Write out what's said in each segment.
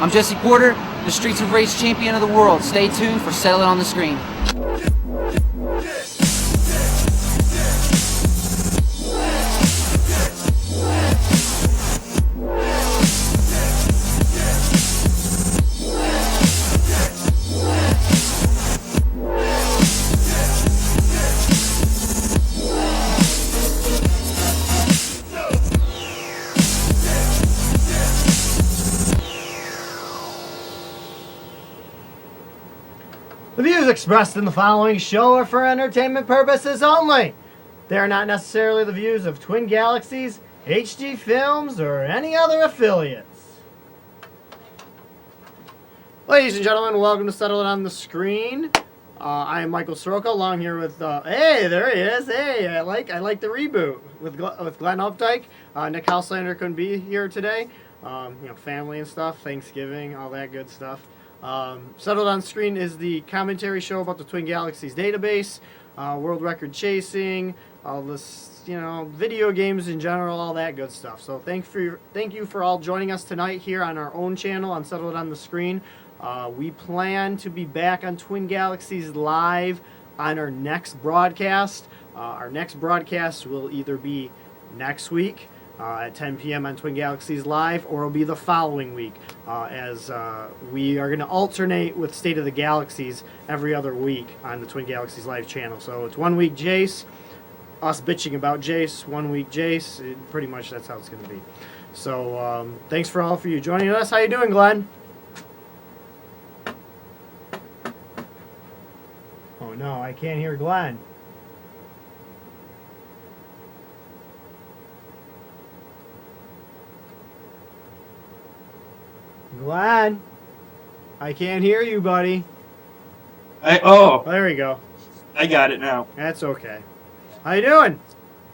I'm Jesse Porter, the Streets of Rage champion of the world. Stay tuned for Settle It on the Screen. The views expressed in the following show are for entertainment purposes only. They are not necessarily the views of Twin Galaxies, HD Films, or any other affiliates. Ladies and gentlemen, welcome to Settle It on the Screen. I am Michael Soroka, along here with, hey, there he is. Hey, I like the reboot with Glenn Updike. Nick Houselander couldn't be here today. Family and stuff, Thanksgiving, all that good stuff. Settled on Screen is the commentary show about the Twin Galaxies database, world record chasing, all this, video games in general, all that good stuff. So thank you for all joining us tonight here on our own channel on Settled on the Screen. We plan to be back on Twin Galaxies Live on our next broadcast. Our next broadcast will either be next week at 10 p.m. on Twin Galaxies Live, or it'll be the following week, as we are going to alternate with State of the Galaxies every other week on the Twin Galaxies Live channel. So it's 1 week Jace, us bitching about Jace, 1 week Jace. Pretty much that's how it's going to be. So thanks for all for you joining us. How you doing, Glenn? Oh no, I can't hear Glenn. Glenn, I can't hear you, buddy. There we go. I got it now. That's okay. How you doing?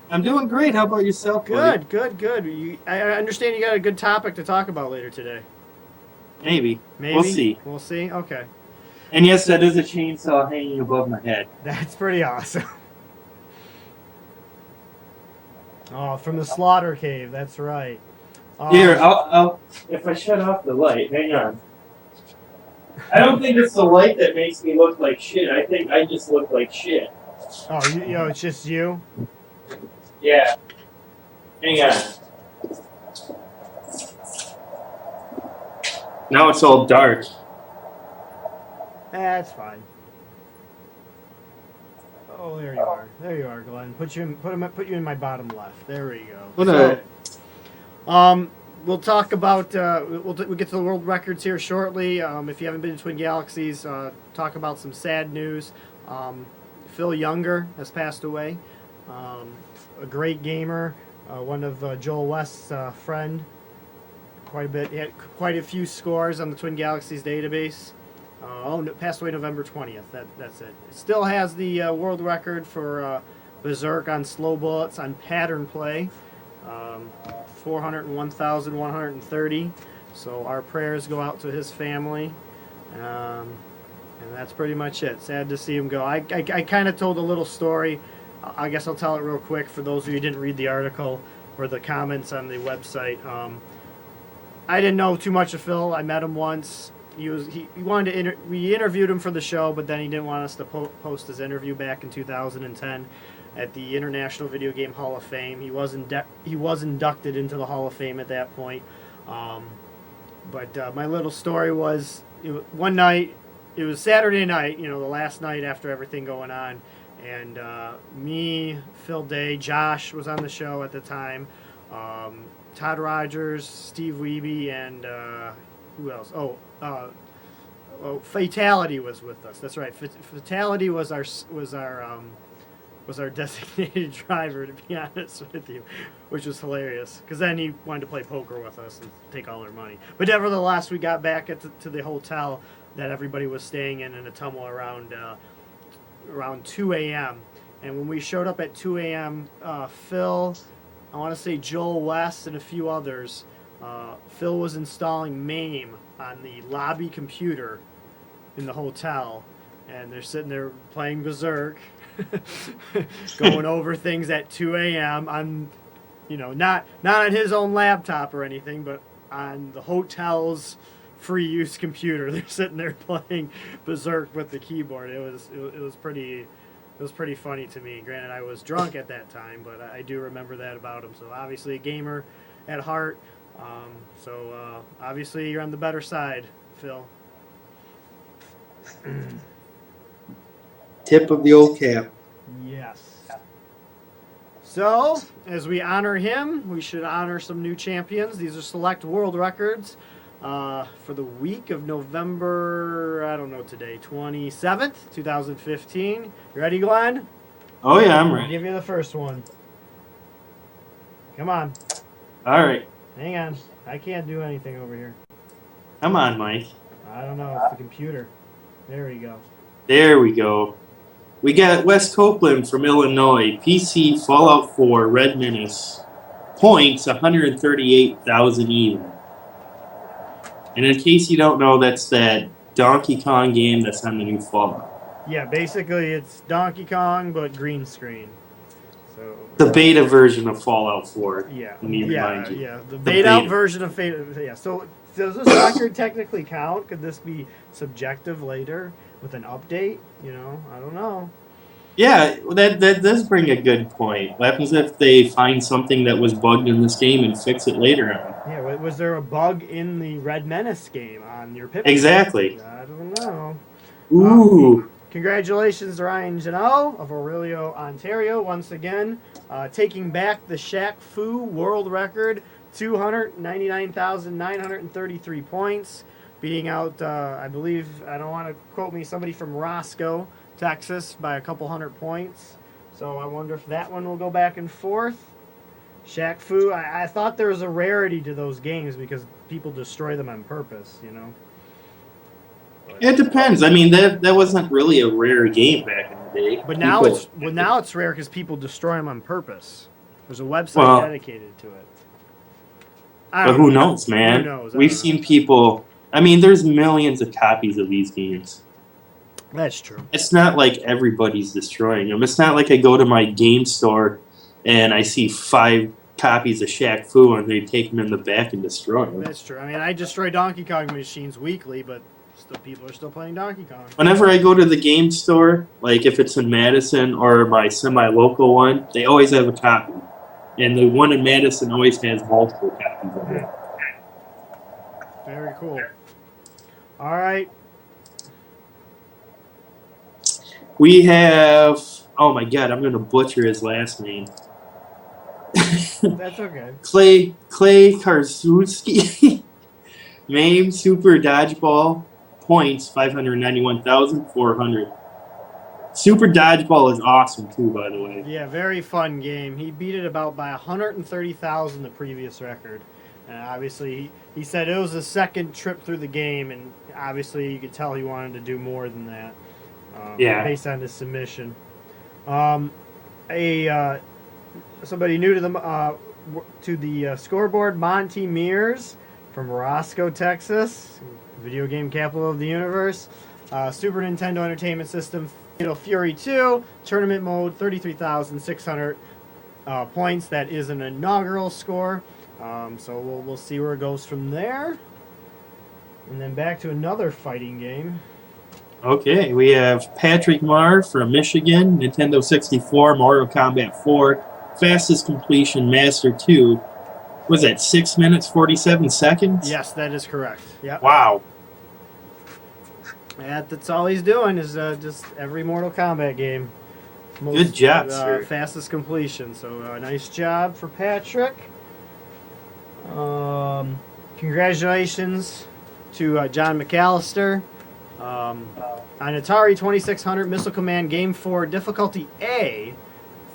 I'm doing great. How about yourself, buddy? Good. I understand you got a good topic to talk about later today. Maybe. We'll see. We'll see? Okay. And yes, that is a chainsaw hanging above my head. That's pretty awesome. Oh, from the Slaughter Cave. That's right. Here, I'll. If I shut off the light, hang on. I don't think it's the light that makes me look like shit. I think I just look like shit. Oh, it's just you? Yeah. Hang on. Now it's all dark. That's fine. Oh, there you are. There you are, Glenn. Put you in my bottom left. There we go. We'll talk about we'll get to the world records here shortly. If you haven't been to Twin Galaxies, talk about some sad news. Phil Younger has passed away. A great gamer, one of Joel West's friend. Quite a bit. He had quite a few scores on the Twin Galaxies database. Passed away November 20th. That's it. Still has the world record for Berserk on slow bullets on pattern play. 401,130. So our prayers go out to his family. And that's pretty much it. Sad to see him go. I kind of told a little story. I guess I'll tell it real quick for those of you who didn't read the article or the comments on the website. I didn't know too much of Phil. I met him once. He wanted to we interviewed him for the show, but then he didn't want us to post his interview back in 2010 at the International Video Game Hall of Fame. He was inducted into the Hall of Fame at that point. But my little story was, one night, it was Saturday night, the last night after everything going on, and me, Phil Day, Josh was on the show at the time, Todd Rogers, Steve Wiebe, and who else? Fatality was with us. That's right. Fatality was our designated driver, to be honest with you, which was hilarious. Because then he wanted to play poker with us and take all our money. But nevertheless, we got back to the hotel that everybody was staying in a tumble around 2 a.m. And when we showed up at 2 a.m., Phil, I want to say Joel West, and a few others, Phil was installing MAME on the lobby computer in the hotel, and they're sitting there playing Berserk, going over things at 2 a.m. on, not on his own laptop or anything, but on the hotel's free use computer. They're sitting there playing Berserk with the keyboard. It was pretty funny to me. Granted, I was drunk at that time, but I do remember that about him. So obviously a gamer at heart. Obviously you're on the better side, Phil. Tip of the old cap. Yes. So, as we honor him, we should honor some new champions. These are select world records for the week of November, I don't know today, 27th, 2015. You ready, Glenn? Oh yeah, I'm I'll ready. give you the first one. Come on. All right, Hang on. I can't do anything over here. come on, Mike. I don't know. It's the computer. There we go. There we go. We got Wes Copeland from Illinois. PC Fallout 4 Red Menace. Points 138,000 even. And in case you don't know, that's that Donkey Kong game that's on the new Fallout. Yeah, basically it's Donkey Kong, but green screen. So The beta version of Fallout 4. Yeah, Let me remind you. yeah. The The beta out beta. version of Fate. Yeah. So does this record technically count? Could this be subjective later with an update? You know, I don't know. Yeah, that does bring a good point. What happens if they find something that was bugged in this game and fix it later on? Yeah. Was there a bug in the Red Menace game on your Pip? Exactly. I don't know. Ooh. Congratulations to Ryan Janot of Aurelio, Ontario, once again, taking back the Shaq Fu world record, 299,933 points, beating out, I believe, I don't want to quote me, somebody from Roscoe, Texas, by a couple hundred points. So I wonder if that one will go back and forth. Shaq Fu, I thought there was a rarity to those games because people destroy them on purpose, you know. It depends. I mean, that wasn't really a rare game back in the day. But now People- it's rare because people destroy them on purpose. There's a website dedicated to it. But who knows, man? Who knows? We've seen people. I mean, there's millions of copies of these games. That's true. It's not like everybody's destroying them. It's not like I go to my game store and I see 5 copies of Shaq Fu and they take them in the back and destroy them. That's true. I mean, I destroy Donkey Kong machines weekly, but still, people are still playing Donkey Kong. Whenever I go to the game store, like if it's in Madison or my semi-local one, they always have a copy. And the one in Madison always has multiple copies of it. Very cool. All right. We have... Oh my god, I'm going to butcher his last name. That's okay. Clay Karszewski. Mame Super Dodgeball. Points 591,400. Super Dodgeball is awesome too, by the way. Yeah, very fun game. He beat it about by 130,000 the previous record. And obviously, he said it was the second trip through the game, and obviously you could tell he wanted to do more than that. Yeah. Based on his submission. Somebody new to the scoreboard, Monty Mears from Roscoe, Texas, video game capital of the universe. Super Nintendo Entertainment System, Fatal Fury 2, tournament mode, 33,600 points. That is an inaugural score. So we'll see where it goes from there. And then back to another fighting game. Okay, we have Patrick Marr from Michigan, Nintendo 64, Mortal Kombat 4, fastest completion, Master 2. Was that 6 minutes, 47 seconds? Yes, that is correct. Yep. Wow. That's all he's doing is just every Mortal Kombat game. Good job, sir. Fastest completion. So nice job for Patrick. Congratulations to John McAllister. On Atari 2600 Missile Command Game 4 difficulty A,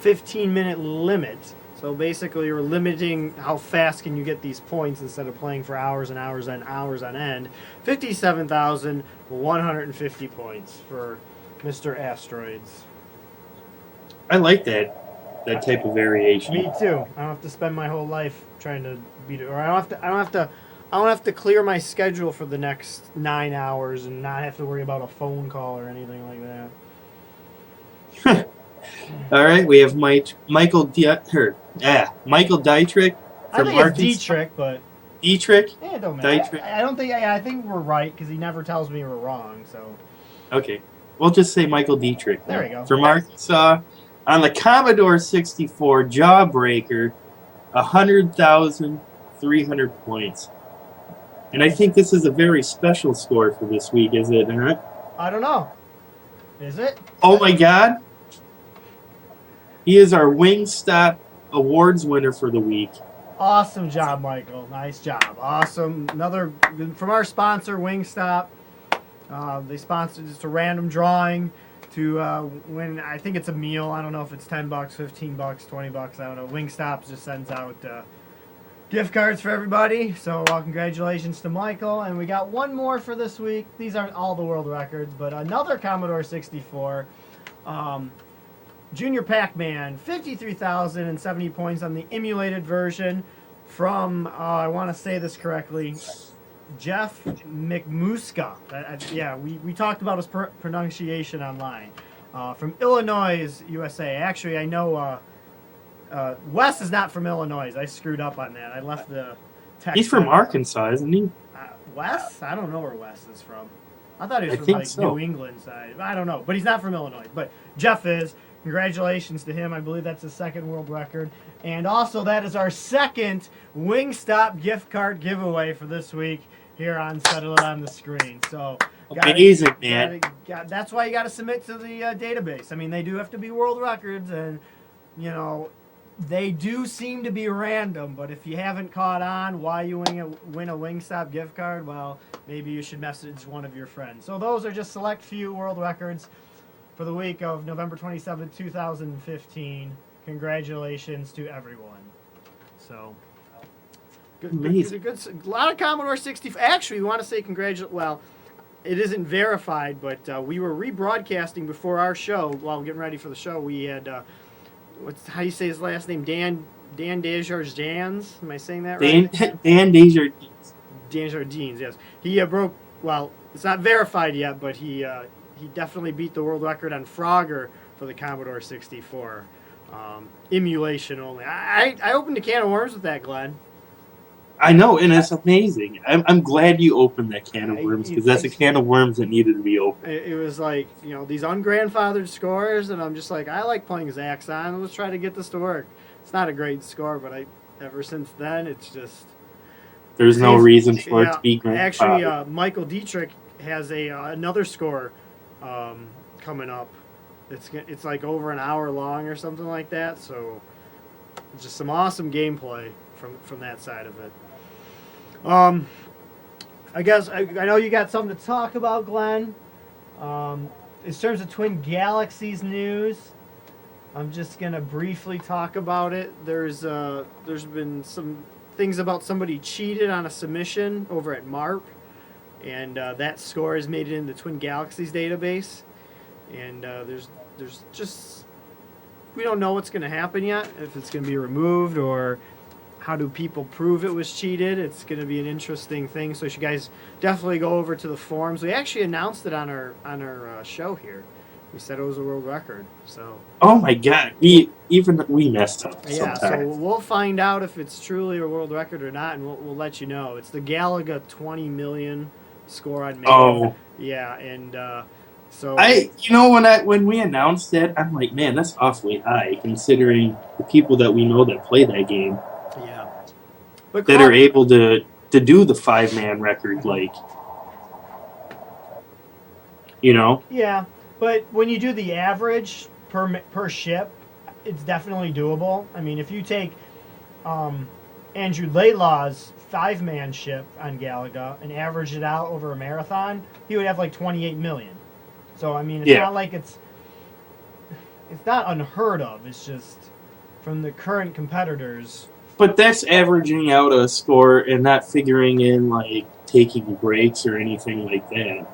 15-minute limit. So basically you're limiting how fast can you get these points instead of playing for hours and hours and hours on end. 57,150 points for Mr. Asteroids. I like that type of variation. Me too. I don't have to spend my whole life trying to beat it, or I don't have to clear my schedule for the next 9 hours and not have to worry about a phone call or anything like that. All right, we have Michael Dietrich I from think it's Arkansas. Dietrich, but Dietrich? Yeah, it don't matter. Dietrich? I don't think. I think we're right because he never tells me we're wrong. So Okay. We'll just say Michael Dietrich. there we go. From Arkansas. On the Commodore 64 Jawbreaker, 100,300 points. And I think this is a very special score for this week, is it not? I don't know. Is it? Oh my God. He is our Wingstop Awards winner for the week. Awesome job, Michael. Nice job. Awesome. Another from our sponsor, Wingstop. They sponsored just a random drawing to win. I think it's a meal. I don't know if it's $10, $15, $20. I don't know. Wingstop just sends out gift cards for everybody. So congratulations to Michael. And we got one more for this week. These aren't all the world records, but another Commodore 64. Junior Pac-Man, 53,070 points on the emulated version from, I want to say this correctly, Jeff McMuska. Yeah, we talked about his pronunciation online. From Illinois, USA. Actually, I know Wes is not from Illinois. I screwed up on that. I left the text. He's from Arkansas, isn't he? Wes? I don't know where Wes is from. I thought he was I from think like so. New England side. I don't know, but he's not from Illinois. But Jeff is. Congratulations to him. I believe that's his second world record. And also, that is our second Wingstop gift card giveaway for this week here on Settle It on the Screen. So, Amazing, man. that's why you got to submit to the database. I mean, they do have to be world records, and, you know, they do seem to be random. But if you haven't caught on why you win a Wingstop gift card, well, maybe you should message one of your friends. So those are just select few world records for the week of November 27, 2015. Congratulations to everyone. So, Amazing. a lot of Commodore 64. Actually, we want to say congratulations. Well, it isn't verified, but we were rebroadcasting before our show. While getting ready for the show, we had, how do you say his last name? Dan Desjardins. Am I saying that right? Dan Desjardins. Desjardins, yes. He broke, well, it's not verified yet, but he definitely beat the world record on Frogger for the Commodore 64. Emulation only. I opened a can of worms with that, Glenn. I know, and it's amazing. I'm glad you opened that can of worms because that's a can of worms that needed to be opened. It was like, you know, these ungrandfathered scores, and I'm just like, I like playing Zaxxon. Let's try to get this to work. It's not a great score, but ever since then, it's just... There's no reason for it to be grandfathered. Actually, Michael Dietrich has another score coming up. It's like over an hour long or something like that. So just some awesome gameplay from that side of it. I guess I know you got something to talk about, Glenn. In terms of Twin Galaxies news, I'm just gonna briefly talk about it. There's been some things about somebody cheated on a submission over at MARP, and that score has made it in the Twin Galaxies database. And there's just, we don't know what's going to happen yet, if it's going to be removed or how do people prove it was cheated. It's going to be an interesting thing. So you guys definitely go over to the forums. We actually announced it on our show here. We said it was a world record. So. Oh my God, we messed up. Yeah, sometimes. so we'll find out if it's truly a world record or not, and we'll let you know. It's the Galaga 20 million score on Mega. Oh. Yeah, and so. When we announced that, I'm like, man, that's awfully high considering the people that we know that play that game. Yeah. But that are able to do the 5-man record, like, you know. Yeah. But when you do the average per ship, it's definitely doable. I mean, if you take Andrew Laidlaw's 5-man ship on Galaga and average it out over a marathon, he would have like 28 million. So, I mean, it's not like it's not unheard of. It's just from the current competitors. But that's averaging out a score and not figuring in, like, taking breaks or anything like that.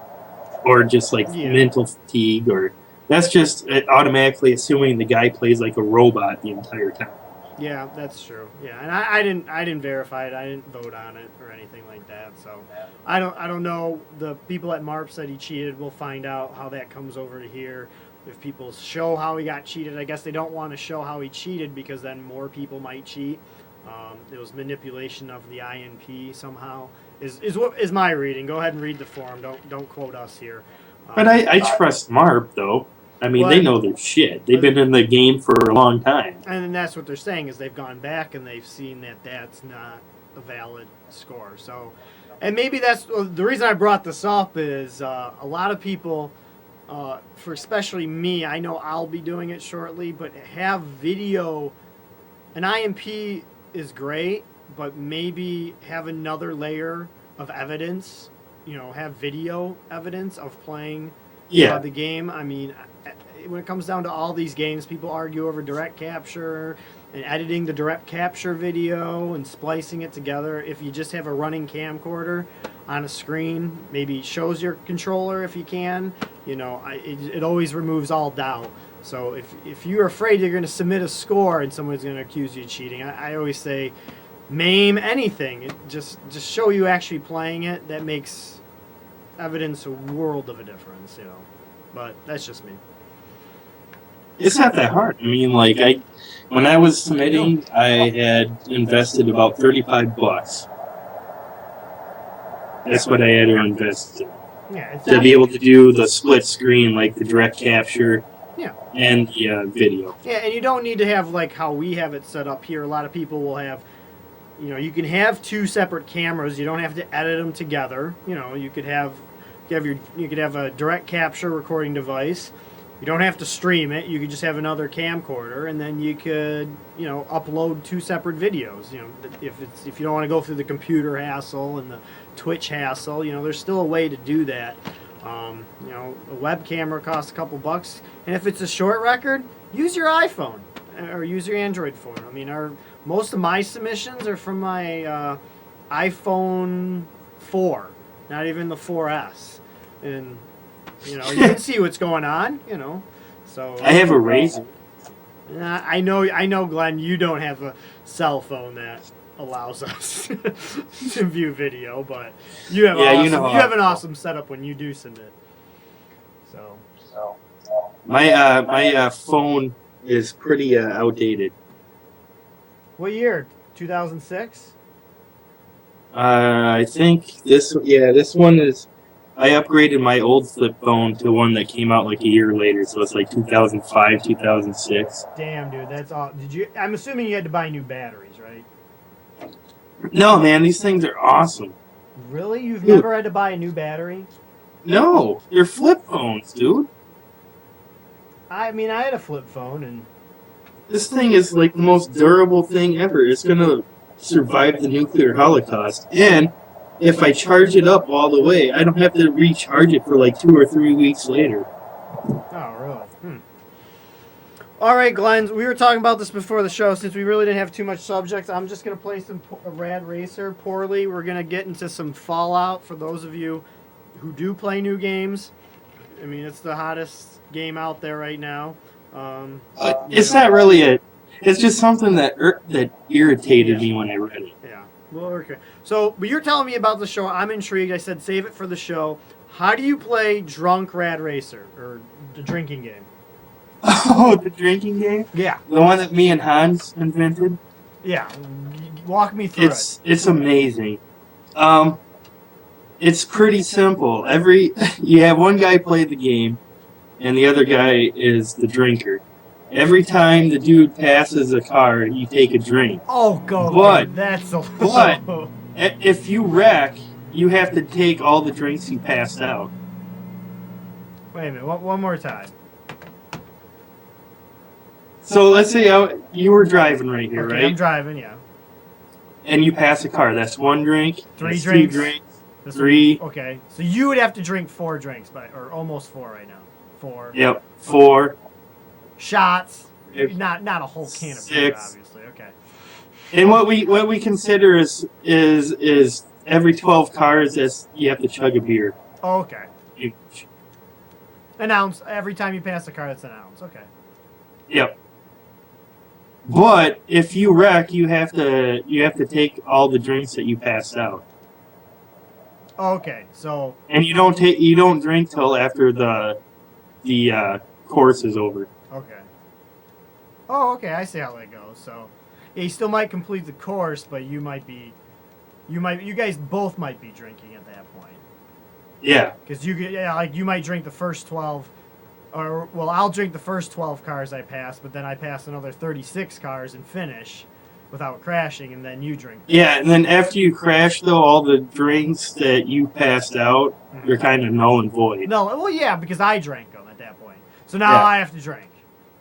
Or just, like, mental fatigue, or that's just automatically assuming the guy plays like a robot the entire time. Yeah, that's true. Yeah, and I didn't verify it. I didn't vote on it or anything like that. So I don't know. The people at MARP said he cheated. We'll find out how that comes over to here. If people show how he got cheated, I guess they don't want to show how he cheated because then more people might cheat. It was manipulation of the INP somehow. Is my reading. Go ahead and read the forum. Don't quote us here. But I trust Marp, though. I mean, Well, they know their shit. They've been in the game for a long time. And then that's what they're saying is they've gone back and they've seen that that's not a valid score. So, and maybe that's the reason I brought this up is a lot of people, for especially me, I know I'll be doing it shortly, but have video. An IMP is great, but maybe have another layer of evidence. Have video evidence of playing the game. I mean, when it comes down to all these games, people argue over direct capture and editing the direct capture video and splicing it together. If you just have a running camcorder on a screen, maybe shows your controller if you can. It always removes all doubt. So if you're afraid you're going to submit a score and someone's going to accuse you of cheating, I always say MAME anything. Just show you actually playing it. That makes evidence a world of a difference, But that's just me. It's not that hard. I mean, when I was submitting, I had invested about $35. That's what I had to invest in. Yeah, To be able to do the split screen, like the direct capture. Yeah. And the video. Yeah, and you don't need to have like how we have it set up here. A lot of people will have, you can have two separate cameras. You don't have to edit them together. You could have a direct capture recording device. You don't have to stream it. You could just have another camcorder, and then you could, upload two separate videos. If you don't want to go through the computer hassle and the Twitch hassle, there's still a way to do that. A web camera costs a couple bucks, and if it's a short record, use your iPhone or use your Android phone. I mean, most of my submissions are from my iPhone 4, not even the 4S, and you can see what's going on. So I have a Razor. I know, Glenn, you don't have a cell phone that allows us to view video, but you have an awesome setup when you do submit. So my phone is pretty outdated. What year? 2006? I think this one is. I upgraded my old flip phone to one that came out like a year later, so it's like 2005, 2006. Damn, dude, that's all. I'm assuming you had to buy new batteries, right? No, man, these things are awesome. Really? You've never had to buy a new battery? No, they're flip phones, dude. I mean, I had a flip phone, and this thing is like the most durable thing ever. It's gonna survive the nuclear holocaust, and if I charge it up all the way, I don't have to recharge it for like 2 or 3 weeks later. Oh, really? All right, Glenn, we were talking about this before the show. Since we really didn't have too much subject, I'm just going to play some Rad Racer poorly. We're going to get into some Fallout for those of you who do play new games. I mean, it's the hottest game out there right now. It's not really it. It's just something that irritated me when I read it. Yeah. Well, okay. So, but you're telling me about the show. I'm intrigued. I said save it for the show. How do you play Drunk Rad Racer, or the drinking game? Oh, the drinking game? Yeah. The one that me and Hans invented? Yeah. Walk me through it. It's amazing. It's pretty simple. You have one guy play the game, and the other guy is the drinker. Every time the dude passes a card, you take a drink. Oh, God. But that's a but if you wreck, you have to take all the drinks you passed out. Wait a minute. One more time. So let's say you were driving right here, Okay, right? I'm driving, yeah. And you pass a car. That's one drink. Three that's drinks. 2 drinks. This 3. Okay. So you would have to drink 4 drinks, or almost 4 right now. 4. Yep. 4. Shots. If- Not a whole can of beer, 6. obviously. Okay. And what we consider is every 12 cars you have to chug a beer. Oh, okay. An ounce. Every time you pass a car, it's an ounce. Okay. Yep. But if you wreck, you have to take all the drinks that you passed out. Okay. So. And you don't drink till after the course is over. Okay. Oh, okay. I see how that goes. So, Yeah, you still might complete the course, but you guys both might be drinking at that point. Yeah. Because you might drink the first 12, or well, I'll drink the first 12 cars I pass, but then I pass another 36 cars and finish without crashing, and then you drink. Yeah, and then after you crash, though, all the drinks that you passed out, you're kind of null and void. No, well, yeah, because I drank them at that point. So now Yeah. I have to drink.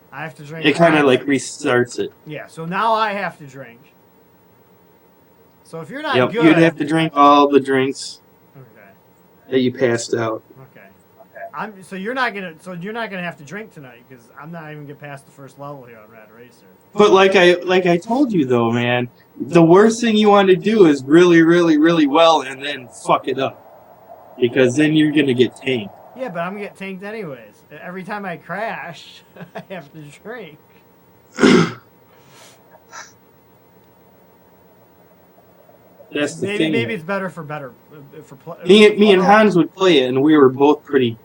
I have to drink. It kind of like restarts it. Yeah, so now I have to drink. So if you're not Yep, good, you'd have to drink all the drinks Okay. that you passed out. Okay. So you're not gonna have to drink tonight because I'm not even gonna get past the first level here on Rad Racer. But like I told you though, man, the worst thing you want to do is really, really, really well and then fuck it up, because then you're gonna get tanked. Yeah, but I'm gonna get tanked anyways. Every time I crash, I have to drink. That's the thing. Maybe it's better for Me and Hans would play it, and we were both pretty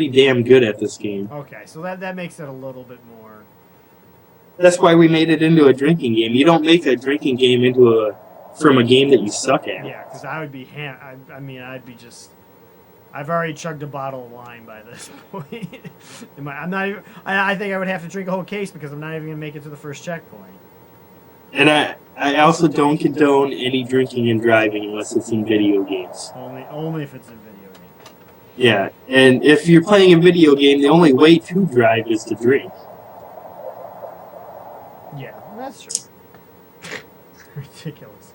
damn good at this game. Okay, so that makes it a little bit more. That's why we made it into a drinking game. You don't make a drinking game from a game that you suck at. Yeah, because I would be I'd be just. I've already chugged a bottle of wine by this point. I'm not even. I think I would have to drink a whole case because I'm not even gonna make it to the first checkpoint. And I also don't condone any drinking and driving unless it's in video games. Only if it's in video games. Yeah, and if you're playing a video game, the only way to drive is to drink. Yeah, that's true. Ridiculous.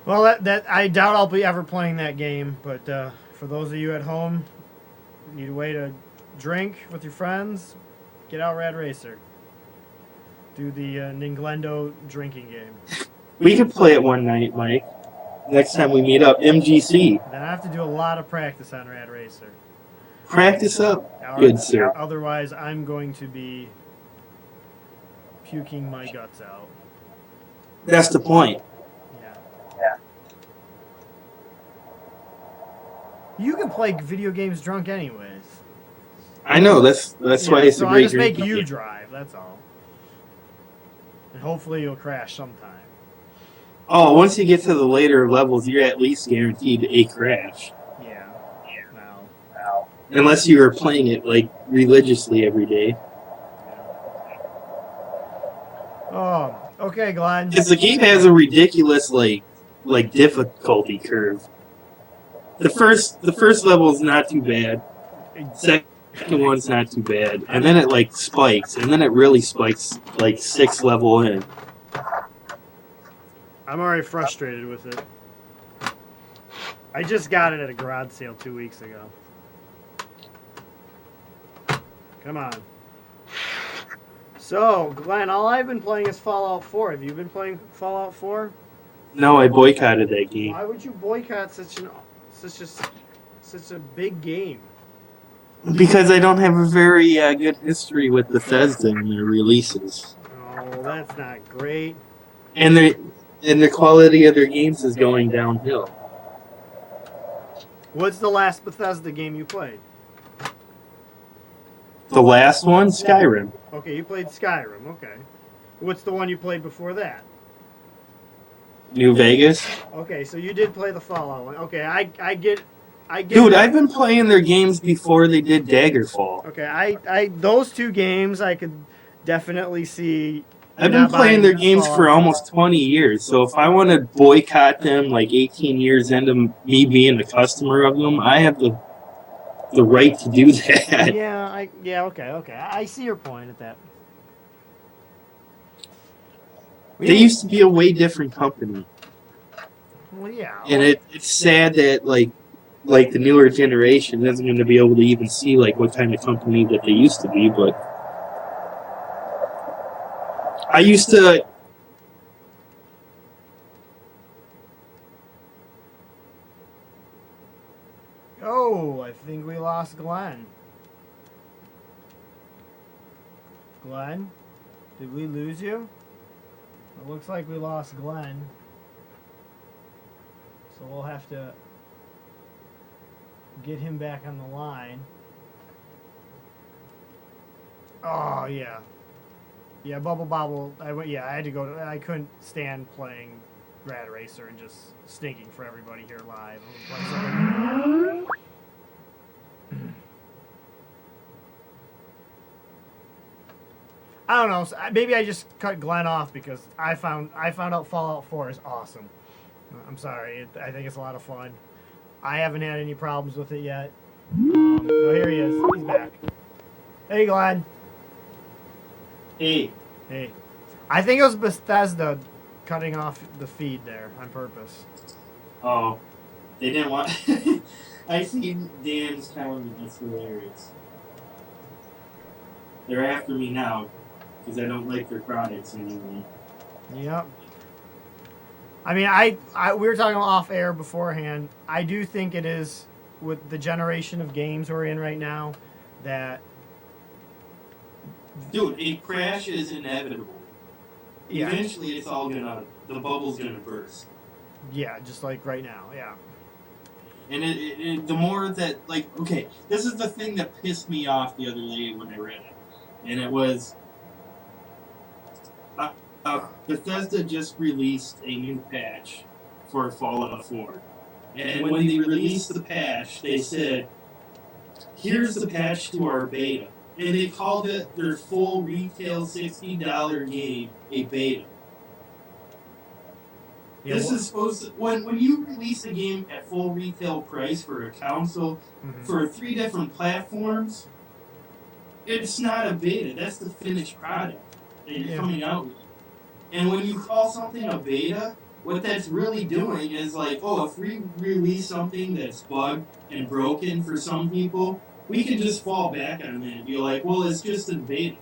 Well, that I doubt I'll be ever playing that game, but for those of you at home, need a way to drink with your friends, get out Rad Racer. Do the Ninglendo drinking game. We could play it one night, Mike. Next time we meet up, MGC. Then I have to do a lot of practice on Rad Racer. Practice up, good sir. Otherwise, I'm going to be puking my guts out. That's the point. Yeah. You can play video games drunk anyways. I know, that's why it's a great I just make drinking you game. drive, that's all. And hopefully you'll crash sometime. Oh, once you get to the later levels, you're at least guaranteed a crash. Yeah. Well. Unless you were playing it, like, religiously every day. Oh, okay, Glenn. Because the game has a ridiculous, like difficulty curve. The first level is not too bad. Second one's not too bad. And then it, like, spikes. And then it really spikes, like, 6th level in. I'm already frustrated with it. I just got it at a garage sale 2 weeks ago. Come on. So, Glenn, all I've been playing is Fallout 4. Have you been playing Fallout 4? No, I boycotted that game. Why would you boycott such a big game? Because I don't have a very good history with Bethesda and their releases. Oh, that's not great. And the quality of their games is going downhill. What's the last Bethesda game you played? The last one, Skyrim. Okay, you played Skyrim. Okay. What's the one you played before that? New Vegas. Okay, so you did play the Fallout one. Okay, I get. Dude, I've been playing their games before they did Daggerfall. Okay, I those two games I could definitely see. I've been playing their games for almost 20 years, so if I want to boycott them like 18 years into me being a customer of them, I have the right to do that. Yeah, okay. I see your point at that. They used to be a way different company. Well, yeah. And it's sad that like the newer generation isn't going to be able to even see like what kind of company that they used to be, but I used to. Oh, I think we lost Glenn. Glenn? Did we lose you? It looks like we lost Glenn. So we'll have to get him back on the line. Oh, yeah. Yeah, Bubble Bobble. I had to go. I couldn't stand playing Rad Racer and just stinking for everybody here live. I don't know. Maybe I just cut Glenn off because I found out Fallout 4 is awesome. I'm sorry. I think it's a lot of fun. I haven't had any problems with it yet. Oh, here he is. He's back. Hey, Glenn. Hey, Hey. I think it was Bethesda cutting off the feed there on purpose. oh, they didn't want. I see Dan's calendar. That's hilarious. They're after me now because I don't like their products anymore. Yep. I mean, we were talking off air beforehand. I do think it is with the generation of games we're in right now that Dude, a crash is inevitable. yeah, Eventually, the bubble's gonna burst. yeah, just like right now, yeah. And the more that, like, okay, this is the thing that pissed me off the other day when I read it. And it was, Bethesda just released a new patch for Fallout 4. And when they released the patch, they said, here's the patch to our beta. And they called it their full retail $60 game a beta. Yeah, This is supposed to, when you release a game at full retail price for a console for 3 different platforms, it's not a beta. That's the finished product that you're coming out with. And when you call something a beta, what that's really doing is like, oh, if we release something that's bugged and broken for some people, we can just fall back on that and be like, well, it's just a beta.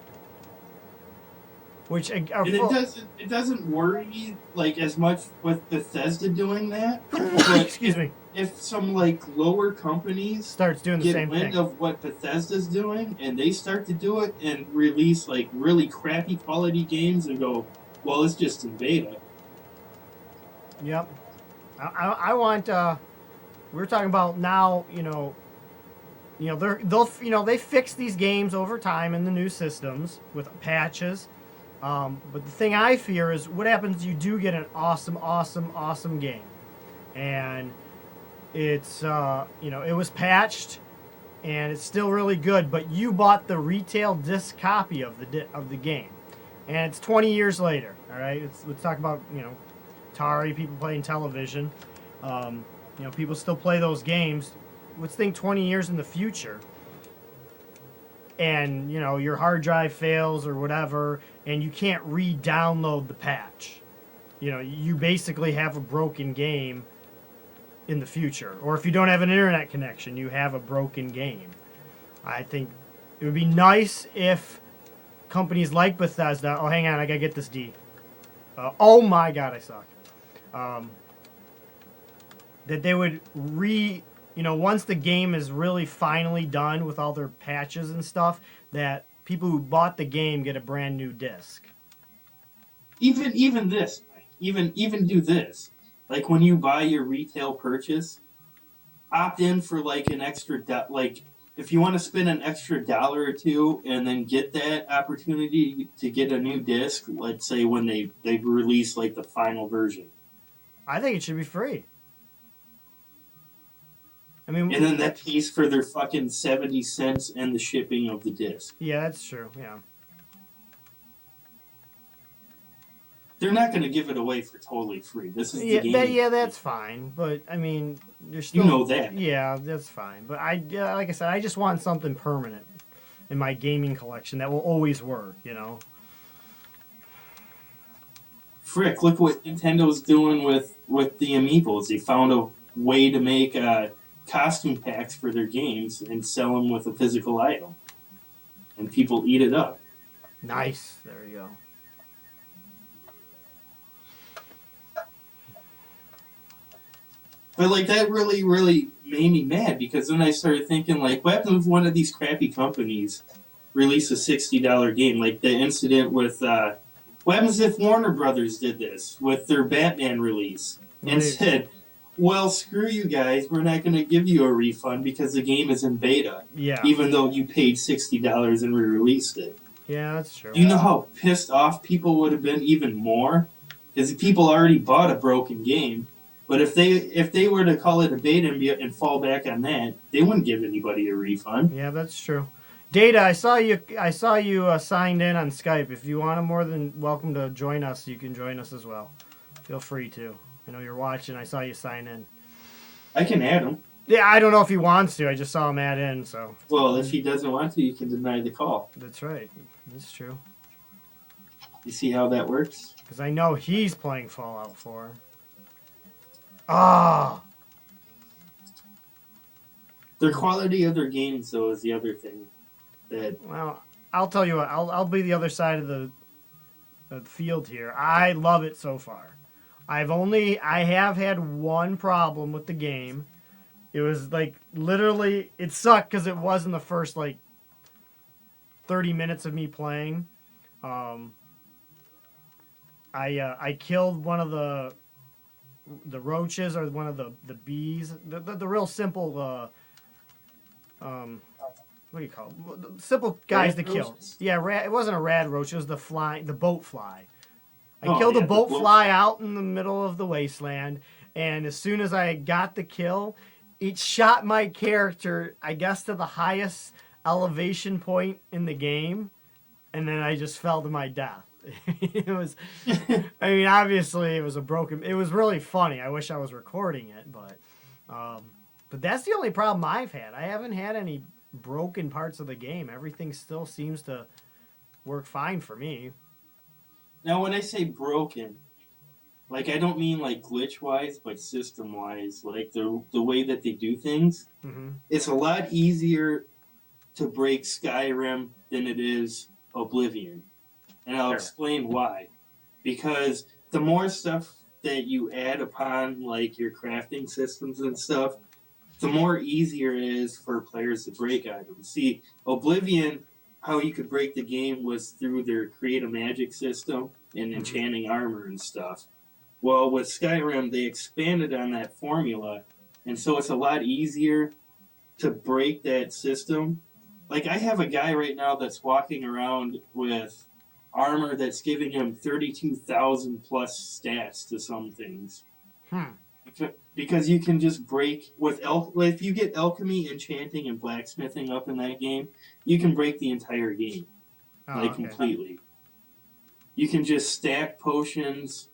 Which And it doesn't worry me like as much with Bethesda doing that. But excuse me, if some like lower companies starts doing the get same wind thing. of what Bethesda's doing and they start to do it and release like really crappy quality games and go, well, it's just in beta. Yep. I want. We're talking about now. They fix these games over time in the new systems with patches. But the thing I fear is what happens. You do get an awesome game, and it's it was patched, and it's still really good. But you bought the retail disc copy of the game, and it's 20 years later. All right, let's talk about Atari, people playing television. People still play those games. Let's think 20 years in the future, and your hard drive fails or whatever, and you can't re-download the patch. You basically have a broken game in the future. Or if you don't have an internet connection, you have a broken game. I think it would be nice if companies like Bethesda. Oh, hang on, I gotta get this D. Oh my God, I suck. That they would once the game is really finally done with all their patches and stuff, that people who bought the game get a brand new disc. Even do this. Like when you buy your retail purchase, opt in for like an extra like if you want to spend an extra $1 or $2 and then get that opportunity to get a new disc, let's say when they release like the final version. I think it should be free. I mean, and then that pays for their fucking 70 cents and the shipping of the disc. Yeah, that's true. Yeah. They're not going to give it away for totally free. This is the game. That's fine. But I mean, there's still, you know that. Yeah, that's fine. But like I said, I just want something permanent in my gaming collection that will always work. Frick! Look what Nintendo's doing with the amiibos. They found a way to make costume packs for their games and sell them with a physical item, and people eat it up. Nice. There you go. But like that really, really made me mad because then I started thinking like, what happens if one of these crappy companies release a $60 game? Like the incident with what happens if Warner Brothers did this with their Batman release and said, well, screw you guys, we're not going to give you a refund because the game is in beta. Yeah. Even though you paid $60 and re-released it. Yeah, that's true. Do you know how pissed off people would have been even more? Because people already bought a broken game. But if they were to call it a beta and fall back on that, they wouldn't give anybody a refund. Yeah, that's true. Data, I saw you. Signed in on Skype. If you want to, more than welcome to join us. You can join us as well. Feel free to. I know you're watching. I saw you sign in. I can add him. Yeah, I don't know if he wants to. I just saw him add in. So Well, if he doesn't want to, you can deny the call. that's right. That's true. You see how that works? Because I know he's playing Fallout 4. Ah. The quality of their games, though, is the other thing. That Well, I'll tell you what. I'll be the other side of the field here. I love it so far. I have had one problem with the game. It was like literally it sucked because it was in the first like 30 minutes of me playing. I killed one of the roaches or one of the bees. The real simple what do you call them? Simple guys to kill. roaches? Yeah, it wasn't a rad roach. It was the boat fly. I Oh, killed yeah, a the boat boat fly out in the middle of the wasteland, and as soon as I got the kill, it shot my character, I guess, to the highest elevation point in the game, and then I just fell to my death. It was, I mean, obviously it was it was really funny. I wish I was recording it, but that's the only problem I've had. I haven't had any broken parts of the game. Everything still seems to work fine for me. Now, when I say broken, like I don't mean like glitch wise, but system wise, like the way that they do things. Mm-hmm. It's a lot easier to break Skyrim than it is Oblivion, and I'll Sure. explain why. Because the more stuff that you add upon, like your crafting systems and stuff, the more easier it is for players to break items. See, Oblivion, how you could break the game was through their create a magic system and enchanting armor and stuff. Well, with Skyrim, they expanded on that formula, and so it's a lot easier to break that system. Like, I have a guy right now that's walking around with armor that's giving him 32,000 plus stats to some things. Because you can just break with if you get alchemy, enchanting, and blacksmithing up in that game, you can break the entire game Okay. completely. You can just stack potions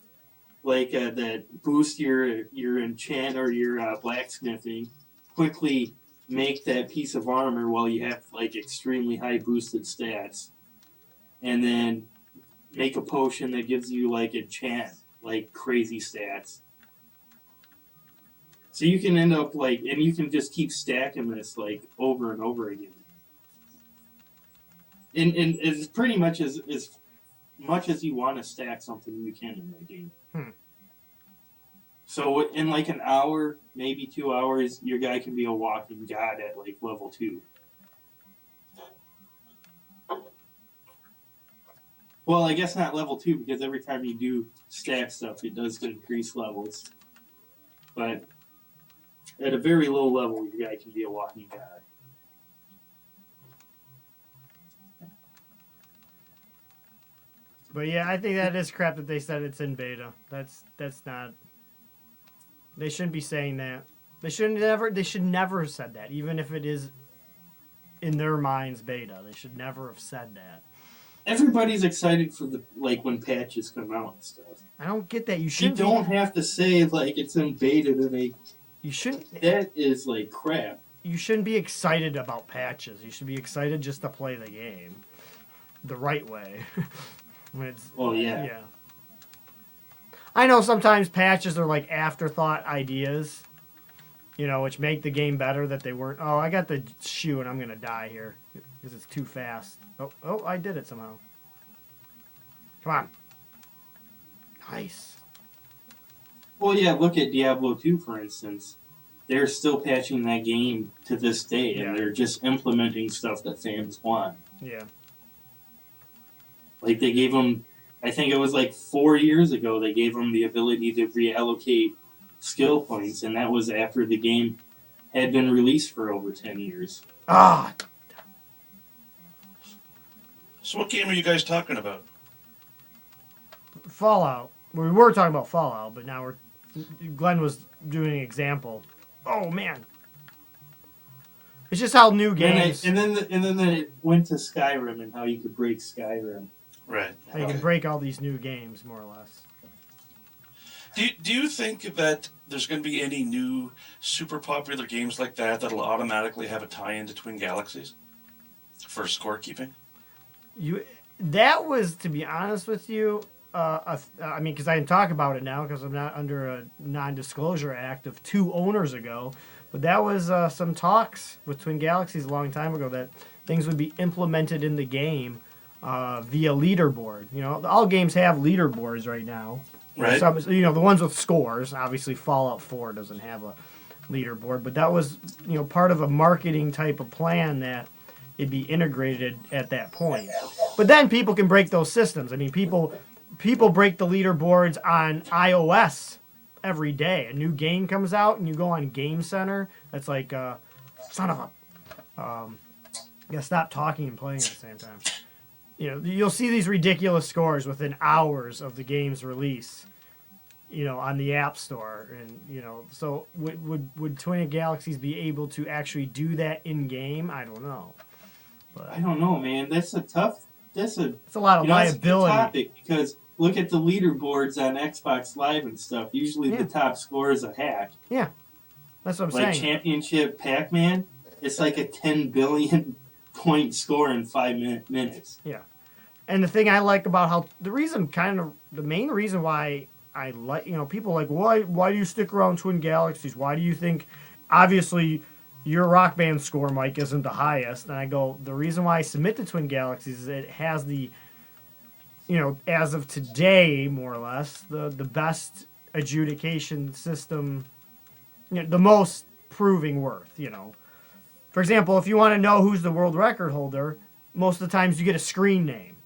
like that boost your enchant or your blacksmithing. Quickly make that piece of armor while you have like extremely high boosted stats, and then make a potion that gives you like enchant like crazy stats. So you can end up like, and you can just keep stacking this like over and over again. And it's pretty much as much as you want to stack something, you can in that game. So in like an hour, maybe 2 hours, your guy can be a walking god at like level 2. Well, I guess not level 2 because every time you do stack stuff, it does increase levels. But at a very low level, your guy can be a walking god. But yeah, I think that is crap that they said it's in beta. That's not. They shouldn't be saying that. They should never have said that, even if it is in their minds beta. They should never have said that. Everybody's excited for the like when patches come out and stuff. I don't get that. You You shouldn't. don't have to say like it's in beta to make. You shouldn't. That is like crap. You shouldn't be excited about patches. You should be excited just to play the game, the right way. When it's. Well, yeah. Yeah. I know sometimes patches are like afterthought ideas, which make the game better that they weren't. Oh, I got the shoe and I'm going to die here because it's too fast. Oh, I did it somehow. Come on. Nice. Well, yeah. Look at Diablo 2, for instance. They're still patching that game to this day, and they're just implementing stuff that fans want. Yeah. Like they gave them, I think it was like 4 years ago, they gave them the ability to reallocate skill points, and that was after the game had been released for over 10 years. Ah. So what game are you guys talking about? Fallout. We were talking about Fallout, but now Glenn was doing an example. Oh man, it's just how new games. And then it went to Skyrim and how you could break Skyrim. Right. How you can break all these new games, more or less. Do you think that there's going to be any new super popular games like that that'll automatically have a tie-in to Twin Galaxies for scorekeeping? That was, to be honest with you, I mean, because I can talk about it now because I'm not under a non-disclosure act of 2 owners ago, but that was some talks with Twin Galaxies a long time ago that things would be implemented in the game via leaderboard. You know, all games have leaderboards right now. Right. Some, you know, the ones with scores. Obviously, Fallout 4 doesn't have a leaderboard, but that was, you know, part of a marketing type of plan that it'd be integrated at that point. But then people can break those systems. I mean, people break the leaderboards on iOS every day. A new game comes out and you go on Game Center. That's like, son of a, I gotta stop talking and playing at the same time. You know, you'll see these ridiculous scores within hours of the game's release, you know, on the App Store. And, you know, so would Twin Galaxies be able to actually do that in game? I don't know. But I don't know, man. It's a lot of liability. That's a good topic because look at the leaderboards on Xbox Live and stuff. Usually the top score is a hack. Yeah, that's what I'm like saying. Championship Pac-Man, it's like a 10 billion point score in 5 minutes. Yeah, and the thing I like about how the main reason why I like, you know, people are like, why do you stick around Twin Galaxies? Why do you think, obviously, your Rock Band score, Mike, isn't the highest? And I go, the reason why I submit to Twin Galaxies is it has the, you know, as of today, more or less, the best adjudication system, you know, the most proving worth, you know. For example, if you want to know who's the world record holder, most of the times you get a screen name,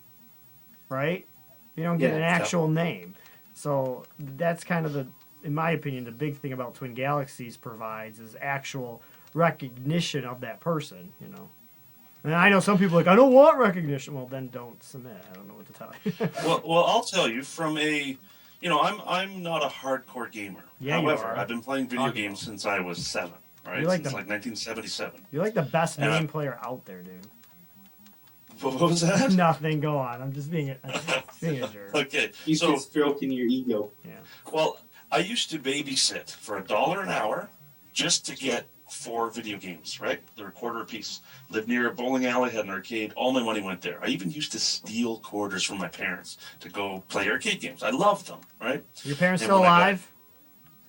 right? You don't get an actual name. So that's kind of in my opinion, the big thing about Twin Galaxies provides is actual recognition of that person, you know. And I know some people are like, I don't want recognition. Well, then don't submit. I don't know what to tell you. well, I'll tell you from a, you know, I'm not a hardcore gamer. Yeah, However, you are. I've been playing video games since I was 7, right? Like since like 1977. You're like the best MAME player out there, dude. What was that? Nothing. Go on. I'm just being a jerk. Okay. He's just stroking your ego. Yeah. Well, I used to babysit for $1 an hour just to get 4 video games, right? They're a quarter a piece. Lived near a bowling alley, had an arcade. All my money went there. I even used to steal quarters from my parents to go play arcade games. I loved them, right? Your parents still alive?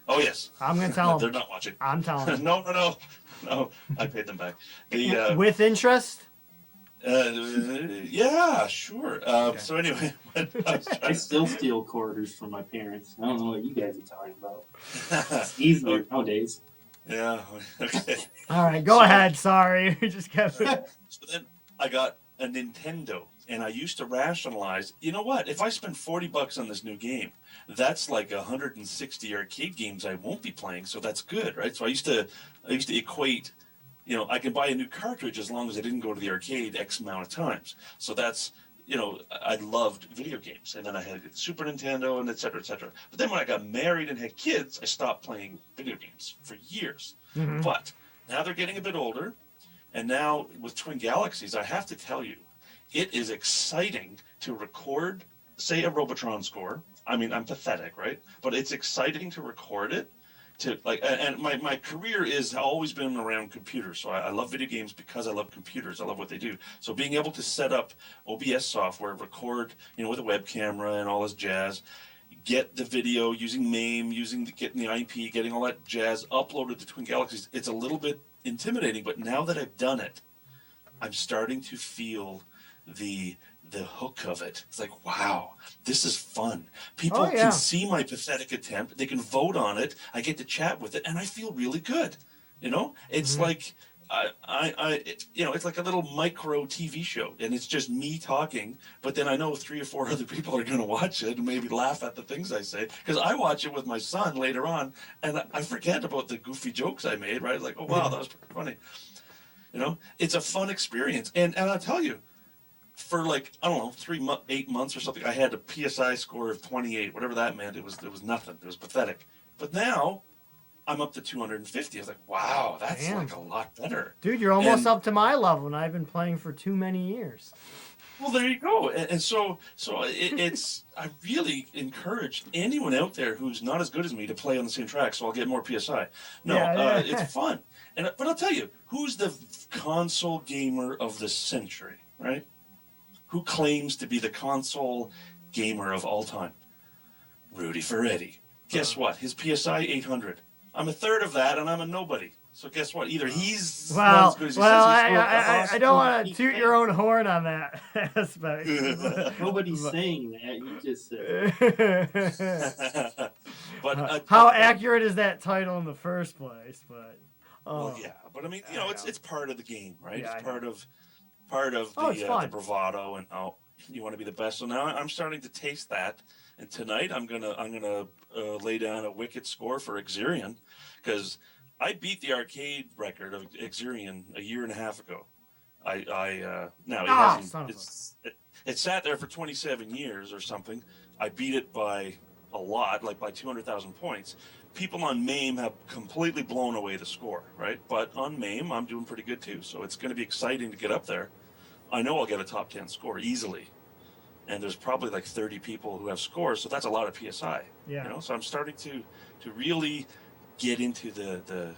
Oh, yes. I'm going to tell them. They're not watching. I'm telling them. No. I paid them back. With interest? Yeah, sure. Okay. So anyway, I still steal quarters from my parents. I don't know what you guys are talking about. It's easier nowadays. Yeah. Okay. All right, go ahead. Sorry, we just kept. So then I got a Nintendo, and I used to rationalize. You know what? If I spend $40 on this new game, that's like 160 arcade games I won't be playing. So that's good, right? So I used to equate. You know, I can buy a new cartridge as long as I didn't go to the arcade X amount of times. So that's, you know, I loved video games. And then I had Super Nintendo and et cetera, et cetera. But then when I got married and had kids, I stopped playing video games for years. Mm-hmm. But now they're getting a bit older. And now with Twin Galaxies, I have to tell you, it is exciting to record, say, a Robotron score. I mean, I'm pathetic, right? But it's exciting to record it. And my career has always been around computers, so I love video games because I love computers. I love what they do. So being able to set up OBS software, record, you know, with a web camera and all this jazz, get the video using MAME, getting the IP, getting all that jazz uploaded to Twin Galaxies, it's a little bit intimidating. But now that I've done it, I'm starting to feel the hook of it. It's like, wow, this is fun. People can see my pathetic attempt. They can vote on it. I get to chat with it, and I feel really good. You know, it's like it's like a little micro TV show, and it's just me talking. But then I know 3 or 4 other people are going to watch it and maybe laugh at the things I say because I watch it with my son later on, and I forget about the goofy jokes I made. Right, like, oh wow, that was pretty funny. You know, it's a fun experience, and I'll tell you. for like, I don't know, 8 months or something, I had a PSI score of 28, whatever that meant. It was nothing. It was pathetic. But now I'm up to 250. I was like, wow, that's Damn. like a lot better. Dude, you're almost And- up to my level, and I've been playing for too many years. Well, there you go. And so it's I really encourage anyone out there who's not as good as me to play on the same track, so I'll get more PSI. No, Yeah. it's fun. But I'll tell you, who's the console gamer of the century, right? Who claims to be the console gamer of all time? Rudy Ferretti. Guess what? His PSI 800. I'm a third of that, and I'm a nobody. So guess what? Either he's not Well, as good as he well, says he's I don't want to toot your own horn on that aspect. Nobody's saying that. You just said. But how accurate is that title in the first place? But well, yeah. But I mean, you know, it's part of the game, right? Yeah, it's part of it's the fun. bravado, and you want to be the best. So now I'm starting to taste that. And tonight I'm gonna lay down a wicked score for Exerion, because I beat the arcade record of Exerion a year and a half ago. Now it hasn't. It sat there for 27 years or something. I beat it by a lot, like by 200,000 points. People on MAME have completely blown away the score, right? But on MAME, I'm doing pretty good too. So it's going to be exciting to get up there. I know I'll get a top 10 score easily. And there's probably like 30 people who have scores, so that's a lot of PSI. Yeah. You know, so I'm starting to really get into the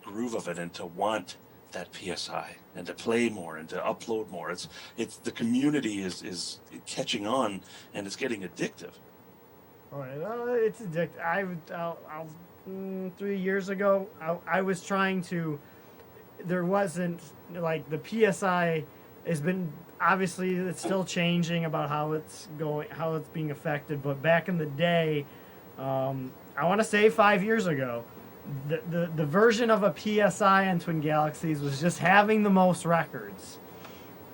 groove of it, and to want that PSI, and to play more, and to upload more. It's the community is catching on, and it's getting addictive. All right, well, it's addictive. 3 years ago, I was trying to. There wasn't like the PSI has been. Obviously, it's still changing about how it's going, how it's being affected. But back in the day, I want to say 5 years ago, the version of a PSI on Twin Galaxies was just having the most records.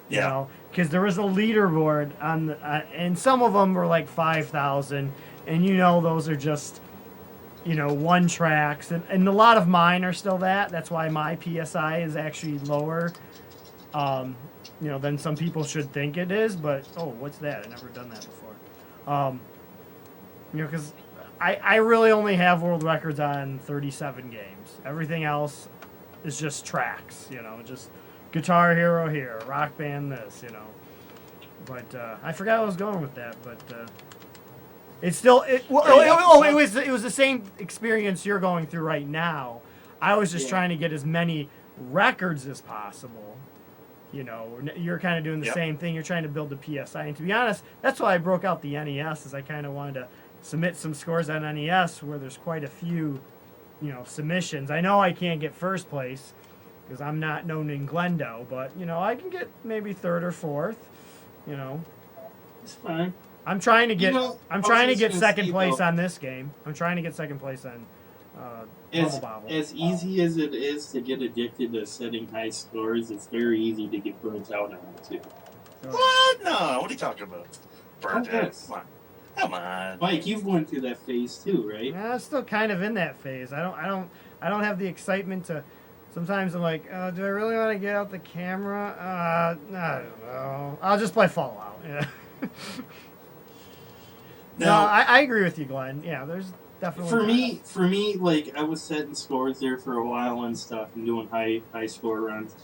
You know, because there was a leaderboard on the, and some of them were like 5,000, and those are just, one tracks, and a lot of mine are still that. That's why my PSI is actually lower. Than some people should think it is, but what's that? I've never done that before. Because I really only have world records on 37 games. Everything else is just tracks, just Guitar Hero here, Rock Band this, But I forgot I was going with that, but it's still it was the same experience you're going through right now. I was just trying to get as many records as possible. You're kind of doing the same thing. You're trying to build the PSI. And to be honest, that's why I broke out the NES, is I kind of wanted to submit some scores on NES where there's quite a few, submissions. I know I can't get first place because I'm not known in Glendo, but, I can get maybe third or fourth, It's fine. I'm trying to get second place though, on this game. I'm trying to get second place on Bubble Bobble. As easy as it is to get addicted to setting high scores, it's very easy to get burnt out on it too. What? No, what are you talking about? Burnt out? Yes. Come on. Mike, you've went through that phase too, right? Yeah, I'm still kind of in that phase. I don't have the excitement to. Sometimes I'm like, do I really want to get out the camera? I don't know. I'll just play Fallout. Yeah. No, I agree with you, Glenn. Yeah, there's definitely. For me, like I was setting scores there for a while and stuff, and doing high score runs,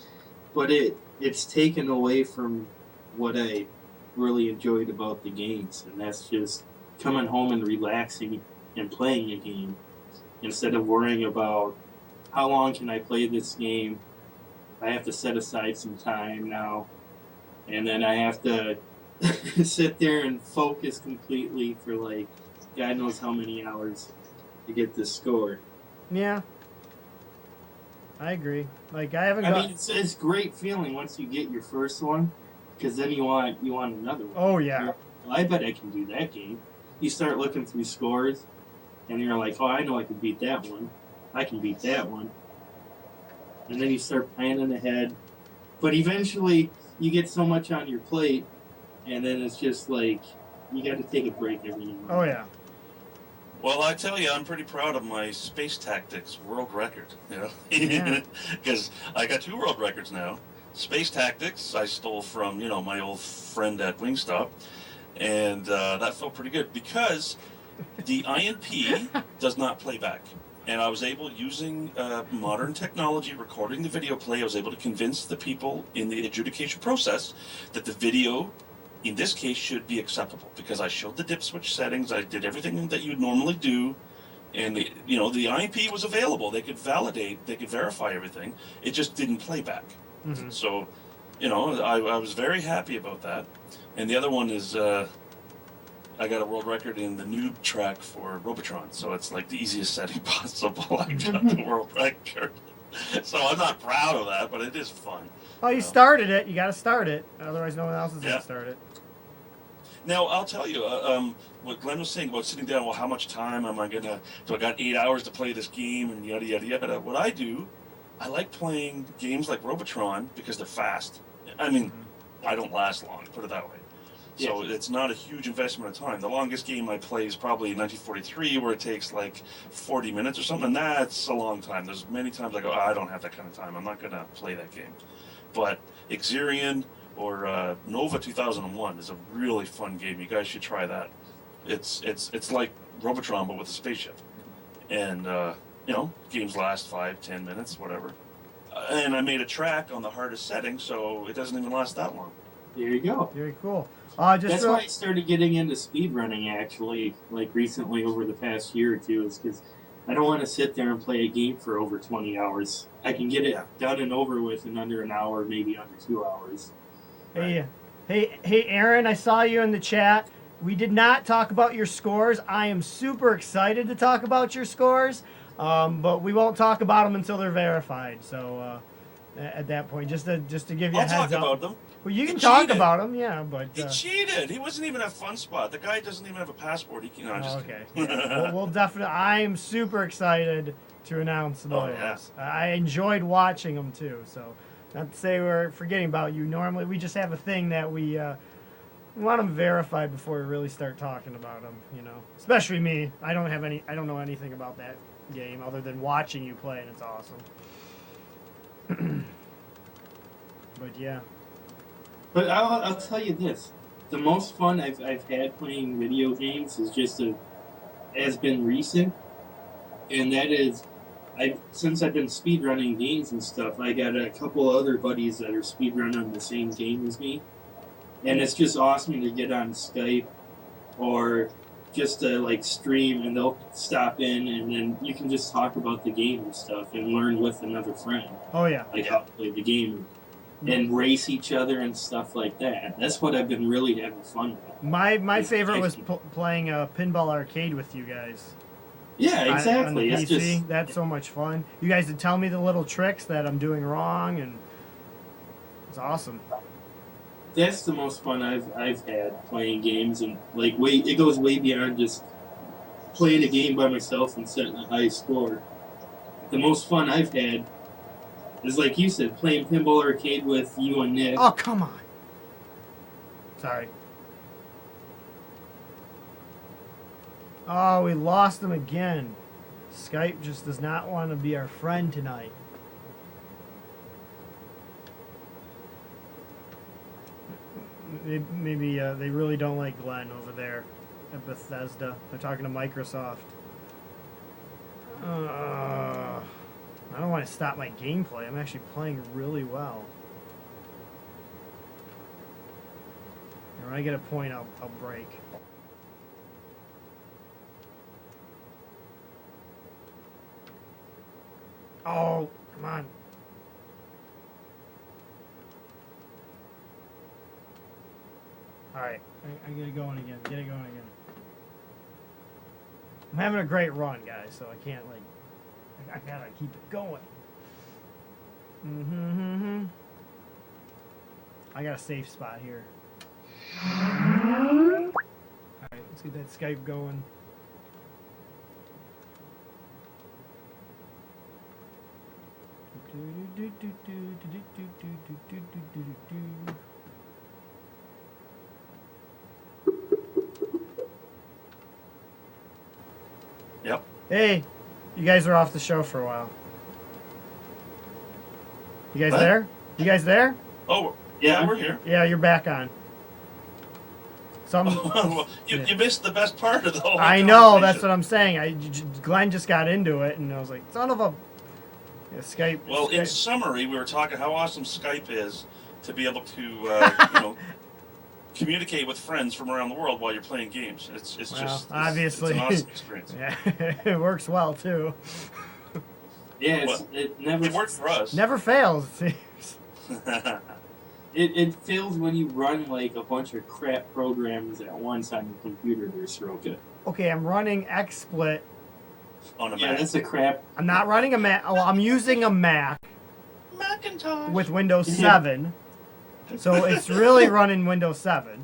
but it's taken away from what I really enjoyed about the games, and that's just coming home and relaxing and playing a game instead of worrying about how long can I play this game. I have to set aside some time now, and then I have to sit there and focus completely for like God knows how many hours to get this score. Yeah, I agree. Like I haven't. I mean, it's great feeling once you get your first one, because then you want another one. Oh yeah. Well, I bet I can do that game. You start looking through scores, and you're like, oh, I know I can beat that one. I can beat that one. And then you start planning ahead, but eventually you get so much on your plate. And then it's just like, you got to take a break every now and then. Oh, yeah. Well, I tell you, I'm pretty proud of my Space Tactics world record, Yeah. Because I got 2 world records now. Space Tactics I stole from, my old friend at Wingstop, and that felt pretty good because the INP does not play back. And I was able, using modern technology, recording the video play, I was able to convince the people in the adjudication process that the video, in this case, should be acceptable because I showed the dip switch settings, I did everything that you'd normally do, and the INP was available. They could validate, they could verify everything. It just didn't play back. Mm-hmm. So, I was very happy about that. And the other one is I got a world record in the noob track for Robotron, so it's like the easiest setting possible. I got the world record. So I'm not proud of that, but it is fun. Oh, you started it. You got to start it. Otherwise, no one else is going Yeah. to start it. Now, I'll tell you, what Glenn was saying about sitting down, well, how much time am I going to, so I got 8 hours to play this game and yada, yada, yada. What I do, I like playing games like Robotron because they're fast. I mean, I don't last long, put it that way. So it's not a huge investment of time. The longest game I play is probably 1943, where it takes like 40 minutes or something, and that's a long time. There's many times I go, I don't have that kind of time. I'm not going to play that game. But Exerion or Nova 2001 is a really fun game. You guys should try that. It's like Robotron, but with a spaceship. And, games last 5-10 minutes, whatever. And I made a track on the hardest setting, so it doesn't even last that long. There you go. Very cool. That's why I started getting into speedrunning, actually, like recently over the past year or two, is because I don't want to sit there and play a game for over 20 hours. I can get it done and over with in under an hour, maybe under 2 hours. Hey, Aaron, I saw you in the chat. We did not talk about your scores. I am super excited to talk about your scores, but we won't talk about them until they're verified. So at that point, just to give you a heads up. I'll talk about them. Well, you can He talk cheated. about them, yeah, but He cheated. He wasn't even at Fun Spot. The guy doesn't even have a passport. He can. okay. Yeah. We'll definitely. I'm super excited to announce those. Oh, yeah. I enjoyed watching them too. So, not to say we're forgetting about you. Normally, we just have a thing that we want them verified before we really start talking about them. Especially me. I don't know anything about that game other than watching you play, and it's awesome. But yeah. But I'll tell you this: the most fun I've had playing video games has been recent, and that is, since I've been speedrunning games and stuff, I got a couple other buddies that are speedrunning the same game as me, and it's just awesome to get on Skype or just to like stream, and they'll stop in, and then you can just talk about the game and stuff and learn with another friend. Oh yeah. Like how to play the game. And race each other and stuff like that. That's what I've been really having fun with. My favorite was playing a pinball arcade with you guys. Yeah, exactly. On the PC. It's just, that's so much fun. You guys would tell me the little tricks that I'm doing wrong, and it's awesome. That's the most fun I've had playing games, and like it goes way beyond just playing a game by myself and setting a high score. The most fun I've had is, like you said, playing pinball arcade with you and Nick. Oh, come on. Sorry. Oh, we lost them again. Skype just does not want to be our friend tonight. Maybe they really don't like Glenn over there at Bethesda. They're talking to Microsoft. I don't want to stop my gameplay. I'm actually playing really well. And when I get a point, I'll break. Oh, come on. Alright, I get it going again. Get it going again. I'm having a great run, guys, so I can't, like... I gotta keep it going. I got a safe spot here. Alright, let's get that Skype going. Yep. Hey, you guys are off the show for a while. You guys What? there? You guys there? Oh, yeah, we're here. Yeah, you're back on. You missed the best part of the whole I know, conversation. that's what I'm saying. Glenn just got into it, and I was like, son of a... Yeah, Skype. Well, in Skype. summary, we were talking how awesome Skype is to be able to, communicate with friends from around the world while you're playing games. It's Well, just obviously. it's an awesome experience. Yeah, it works well, too. Yeah, Well, it never It worked for us. Never fails, it seems. It fails when you run like a bunch of crap programs at once on your computer to Soroka. Okay, I'm running XSplit. On a Yeah, Mac. that's a crap. I'm not running a Mac. Oh, I'm using a Mac Macintosh. with Windows 7. So it's really running Windows 7.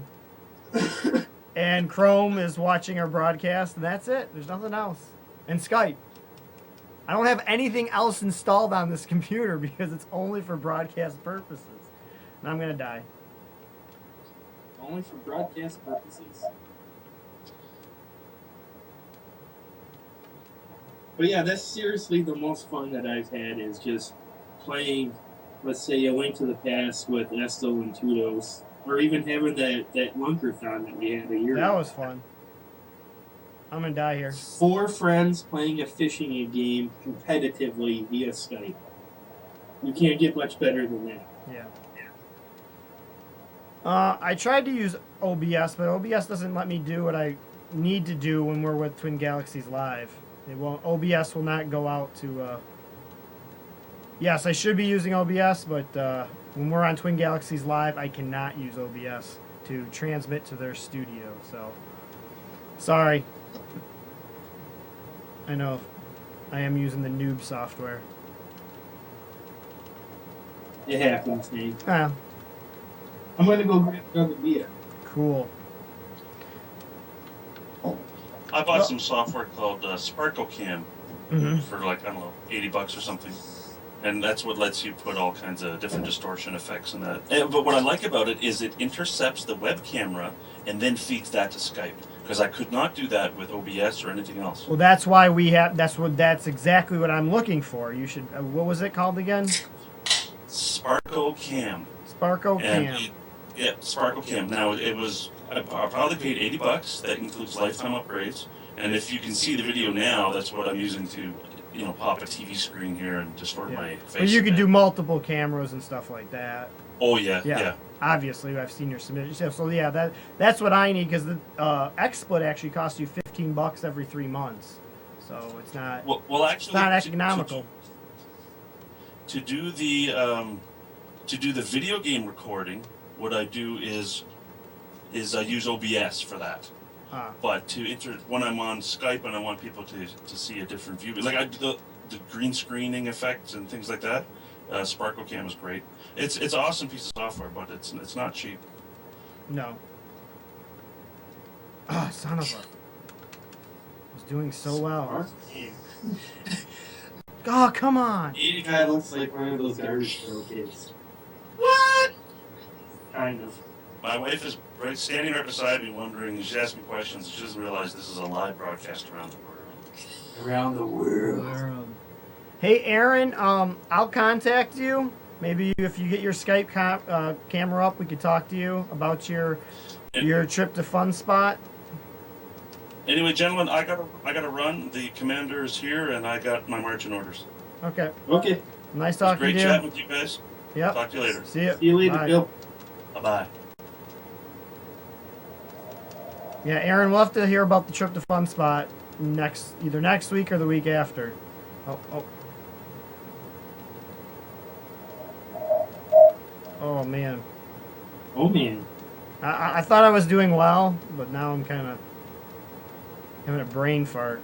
And Chrome is watching our broadcast, and that's it. There's nothing else. And Skype. I don't have anything else installed on this computer because it's only for broadcast purposes. And I'm going to die. Only for broadcast purposes. But yeah, that's seriously the most fun that I've had is just playing, let's say, A Link to the Past with Esto and Tudos, or even having that Lunkerthon that we had a year That ago. was fun. I'm going to die here. 4 friends playing a fishing game competitively via Skype. You can't get much better than that. Yeah. I tried to use OBS, but OBS doesn't let me do what I need to do when we're with Twin Galaxies Live. It won't. OBS will not go out to. Yes, I should be using OBS, but when we're on Twin Galaxies Live, I cannot use OBS to transmit to their studio. So, sorry. I know. I am using the noob software. It happens, Nate. Ah, I'm going to go grab another beer. cool. I bought some software called Sparkle Cam Mm-hmm. for like, I don't know, $80 or something. And that's what lets you put all kinds of different distortion effects in that. But what I like about it is it intercepts the web camera and then feeds that to Skype. Because I could not do that with OBS or anything else. Well, that's why we have. That's exactly what I'm looking for. You should. What was it called again? Sparkle Cam. Sparko And Cam. yeah, Sparkle Cam. Now it was I probably paid $80. That includes lifetime upgrades. And if you can see the video now, that's what I'm using to, pop a TV screen here and distort my face. But you a could bit. do multiple cameras and stuff like that. Oh yeah, Yeah. yeah. Obviously, I've seen your submission. So yeah, that's what I need because the XSplit actually costs you $15 every 3 months. So it's not. Well, actually, It's not economical. To do the video game recording, what I do is I use OBS for that. But when I'm on Skype and I want people to see a different view, like I do the green screening effects and things like that, Sparkle Cam is great. It's an awesome piece of software, but it's not cheap. No. Ah, son of a. I was doing so well. Oh, come on. The guy looks like one of those garbage pail kids. What? Kind of. My wife is standing right beside me, wondering. She's asking questions. She doesn't realize this is a live broadcast around the world. Around the world. Hey, Aaron. I'll contact you. Maybe if you get your Skype camera up, we could talk to you about your trip to Fun Spot. Anyway, gentlemen, I gotta run. The commander is here, and I got my marching orders. Okay. Okay. Nice It was talking great to you. chatting with you guys. Yep. Talk to you later. See you. See you later, Bye. Bill. Bye bye. Yeah, Aaron, we'll have to hear about the trip to Fun Spot either next week or the week after. Oh. Oh, man. Oh, man. I thought I was doing well, but now I'm kind of having a brain fart.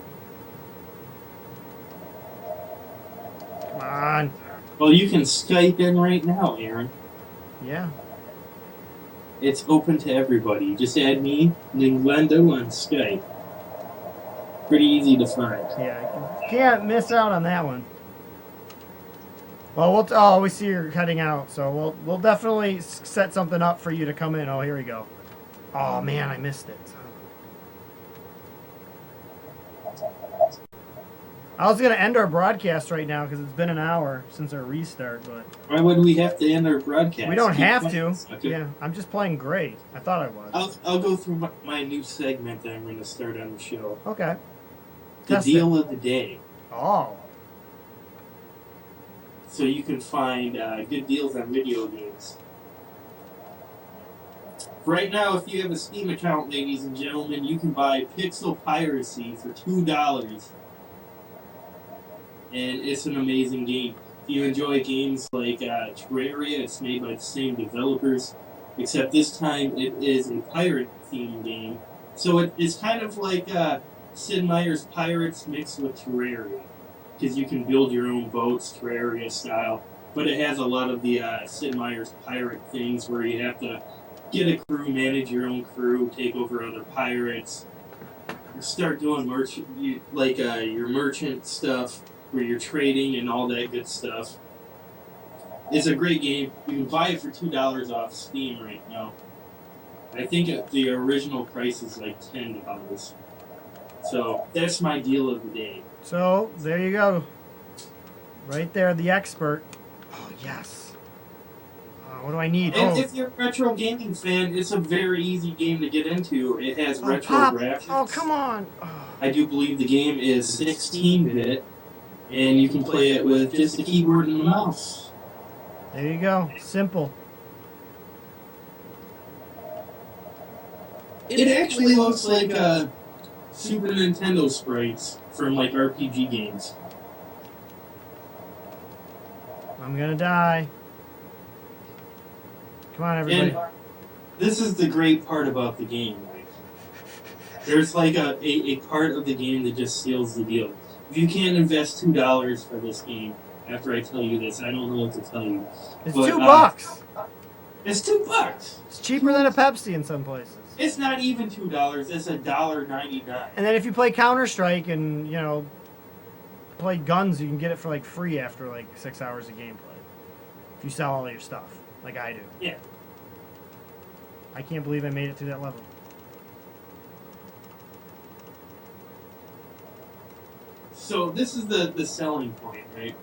Come on. Well, you can Skype in right now, Aaron. Yeah. It's open to everybody. Just add me, Ninglendo, on Skype. Pretty easy to find. Yeah. You can't miss out on that one. Well, we see you're cutting out, so we'll definitely set something up for you to come in. Oh, here we go. Oh, man, I missed it. I was gonna end our broadcast right now because it's been an hour since our restart, but Why would we have to end our broadcast? we don't Keep have playing, to. sucker. Yeah, I'm just playing great. I thought I was. I'll go through my new segment that I'm going to start on the show. Okay. The Test deal it. of the day. Oh. So you can find good deals on video games. Right now, if you have a Steam account, ladies and gentlemen, you can buy Pixel Piracy for $2. And it's an amazing game. If you enjoy games like Terraria, it's made by the same developers, except this time it is a pirate-themed game. So it's kind of like Sid Meier's Pirates mixed with Terraria, because you can build your own boats, Terraria style. But it has a lot of the Sid Meier's pirate things where you have to get a crew, manage your own crew, take over other pirates, start doing your merchant stuff where you're trading and all that good stuff. It's a great game. You can buy it for $2 off Steam right now. I think the original price is like $10. So that's my deal of the day. So there you go. Right there, the expert. Oh yes. What do I need? And if you're a retro gaming fan, it's a very easy game to get into. It has retro Pop. graphics. Oh, come on. Oh. I do believe the game is 16-bit, and you can play it with just a keyboard and a mouse. There you go. Simple. It actually looks like Super Nintendo sprites from like RPG games. I'm gonna die. Come on, everybody. And this is the great part about the game, right? There's like a part of the game that just seals the deal. If you can't invest $2 for this game, after I tell you this, I don't know what to tell you. It's But, $2. It's $2. It's cheaper than a Pepsi in some places. It's not even $2. It's $1.99. And then if you play Counter-Strike and, play guns, you can get it for, free after, 6 hours of gameplay. If you sell all your stuff, like I do. Yeah. I can't believe I made it through that level. So this is the selling point, right?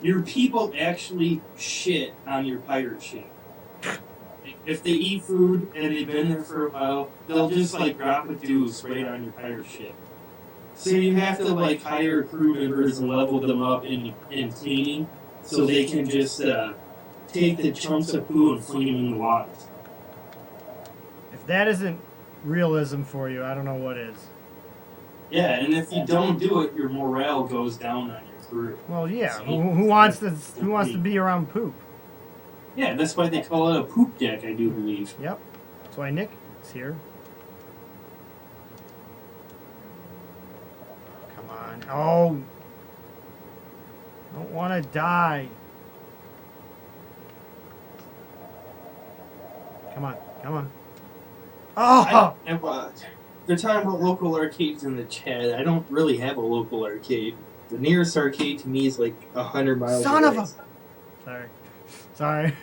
Your people actually shit on your pirate ship. If they eat food and they've been there for a while, they'll just drop a deuce right on your pirate ship. So you have to hire crew members and level them up in cleaning, so they can just take the chunks of poo and fling them in the water. If that isn't realism for you, I don't know what is. Yeah, and if you don't do it, your morale goes down on your crew. Well, yeah. So, Who wants to be around poop? Yeah, that's why they call it a poop deck, I do believe. Yep. That's why Nick is here. Come on. Oh. Don't want to die. Come on. Come on. Oh! They're talking about local arcades in the chat. I don't really have a local arcade. The nearest arcade to me is 100 miles Son away. of a... Sorry.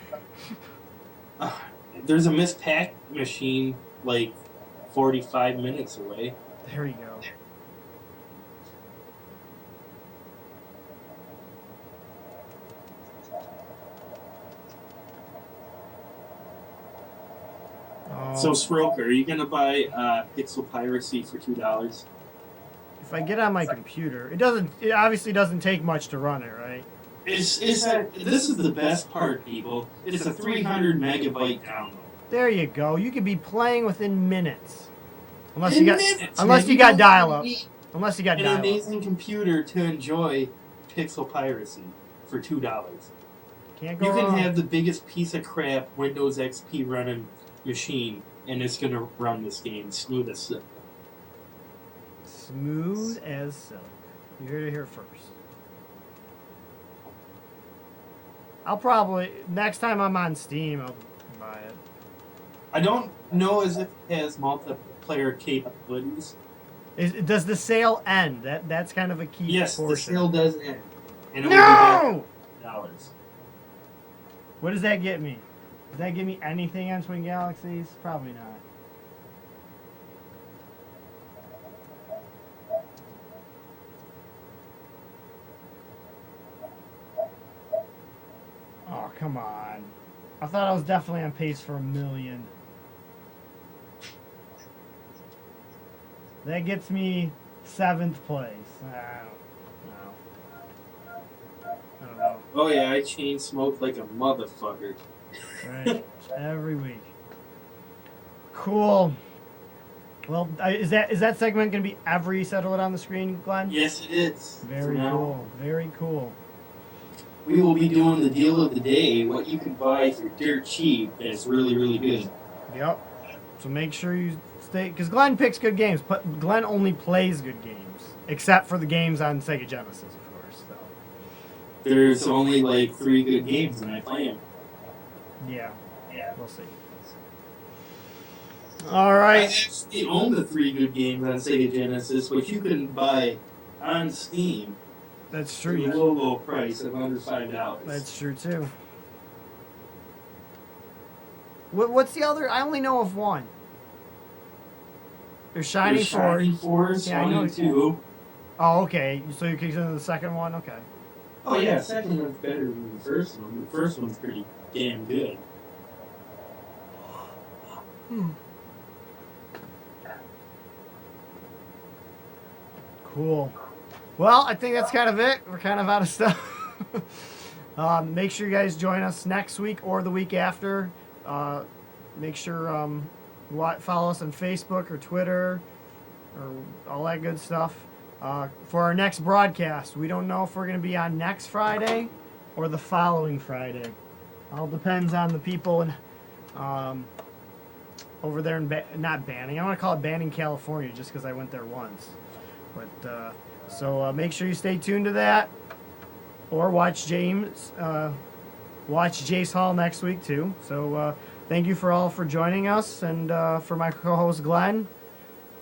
There's a Miss Pac machine 45 minutes away. There you go. So, Sproker, are you going to buy Pixel Piracy for $2? If I get on my computer, it obviously doesn't take much to run it, right? This is the best part, people. It's a 300 megabyte download. There you go. You could be playing within minutes. Unless In you got minutes, unless man. you got don't dial-up. need Unless you got an dial-up. amazing computer to enjoy Pixel Piracy for $2. Can't go You can wrong. have the biggest piece of crap Windows XP running machine, and it's going to run this game smooth as silk. Smooth as silk. You heard it here first. I'll probably next time I'm on Steam, I'll buy it. I don't know as if it has multiplayer capabilities. Does the sale end? That's kind of a key Yes, portion. the sale does end. And it will be No! back $1. What does that get me? Does that give me anything on Twin Galaxies? Probably not. come on. I thought I was definitely on pace for 1 million. That gets me 7th place. I don't know. Oh yeah, I chain smoked like a motherfucker. Right. Every week. Cool. Well, is that segment going to be every Settle It on the Screen, Glenn? Yes, it is. Very So now cool. Very cool. we will be doing the deal of the day, what you can buy for dirt cheap, and it's really, really good. Yep. So make sure you stay, because Glenn picks good games, but Glenn only plays good games, except for the games on Sega Genesis, of course. So. There's only like 3 good games, and I play them. Yeah. We'll see. All I right. actually own the 3 good games on Sega Genesis, which you can buy on Steam That's for true. the low, low price of under $5. That's true too. What's the other? I only know of one. There's Shining There's Force. Shining Force, Yeah, I 1 know. and 2. Oh, okay. So you kicked into the second one? Okay. Oh yeah, the second one's better than the first one. The first one's pretty damn good. Cool. Well, I think that's kind of it. We're kind of out of stuff. Make sure you guys join us next week or the week after. Make sure follow us on Facebook or Twitter or all that good stuff. For our next broadcast, we don't know if we're going to be on next Friday or the following Friday. All depends on the people in, over there in not Banning. I want to call it Banning, California, just because I went there once. But so make sure you stay tuned to that, or watch Jace Hall next week too. So thank you for joining us, and for my co-host Glenn.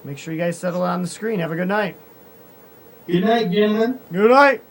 Make sure you guys settle on the screen. Have a good night. Good night, gentlemen. Good night.